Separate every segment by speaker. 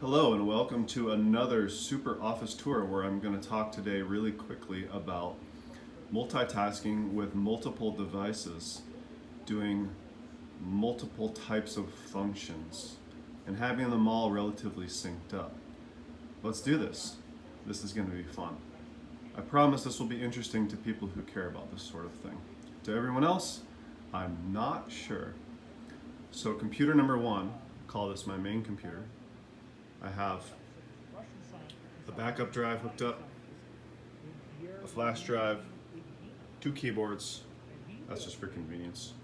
Speaker 1: Hello and welcome to another Super Office Tour where I'm going to talk today really quickly about multitasking with multiple devices, doing multiple types of functions, and having them all relatively synced up. Let's do this. This is going to be fun. I promise this will be interesting to people who care about this sort of thing. To everyone else, I'm not sure. So computer number one, call this my main computer. I have the backup drive hooked up, a flash drive, two keyboards. That's just for convenience.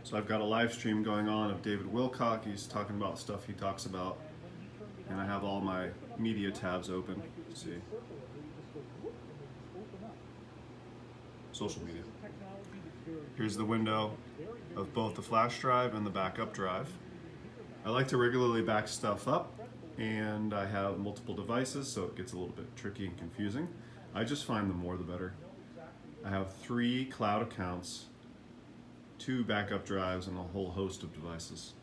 Speaker 1: So I've got a live stream going on of David Wilcock. He's talking about stuff he talks about. And I have all my media tabs open. See? Social media. Here's the window of both the flash drive and the backup drive. I like to regularly back stuff up, and I have multiple devices, so it gets a little bit tricky and confusing. I just find the more the better. I have 3 cloud accounts, 2 backup drives, and a whole host of devices.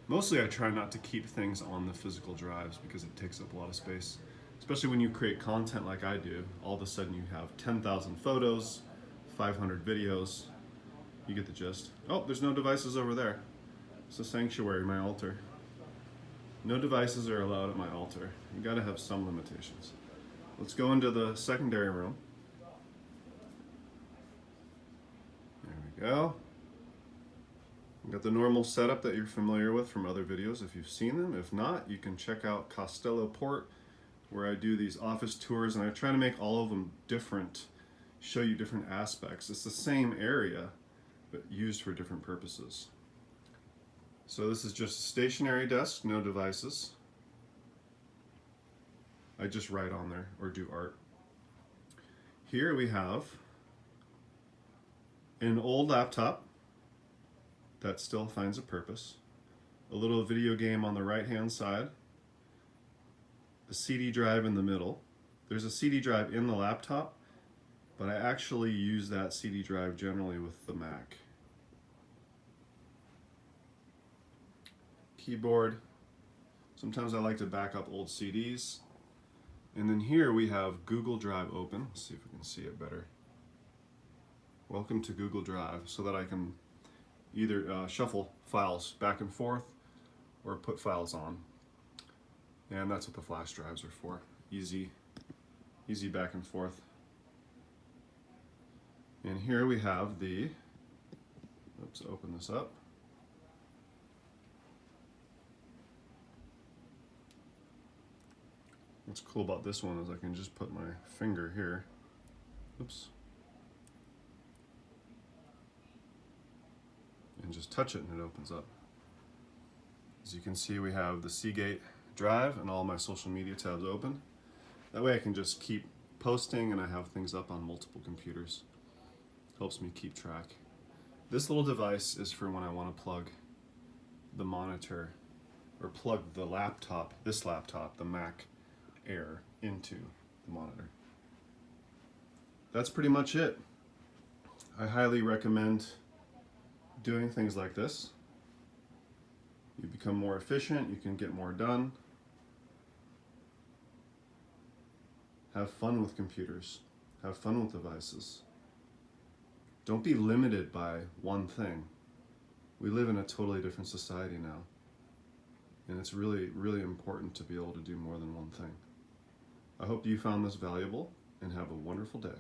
Speaker 1: Mostly I try not to keep things on the physical drives because it takes up a lot of space. Especially when you create content like I do, all of a sudden you have 10,000 photos, 500 videos. You get the gist. Oh, there's no devices over there. It's a sanctuary, my altar. No devices are allowed at my altar. You gotta have some limitations. Let's go into the secondary room. There we go. We've got the normal setup that you're familiar with from other videos if you've seen them. If not, you can check out Costello Port, where I do these office tours and I try to make all of them different, show you different aspects. It's the same area, but used for different purposes. So this is just a stationary desk, no devices. I just write on there or do art. Here we have an old laptop that still finds a purpose, a little video game on the right hand side, a CD drive in the middle. There's a CD drive in the laptop, but I actually use that CD drive generally with the Mac. Keyboard. Sometimes I like to back up old CDs. And then here we have Google Drive open. Let's see if we can see it better. Welcome to Google Drive, so that I can either shuffle files back and forth or put files on. And that's what the flash drives are for. Easy back and forth. And here we have the, let's open this up. What's cool about this one is I can just put my finger here. Oops. And just touch it and it opens up. As you can see, we have the Seagate drive and all my social media tabs open. That way I can just keep posting and I have things up on multiple computers. Helps me keep track. This little device is for when I want to plug the monitor or plug the laptop, this laptop, the Mac Air, into the monitor. That's pretty much it. I highly recommend doing things like this. You become more efficient, you can get more done. Have fun with computers. Have fun with devices. Don't be limited by one thing. We live in a totally different society now. And it's really, really important to be able to do more than one thing. I hope you found this valuable and have a wonderful day.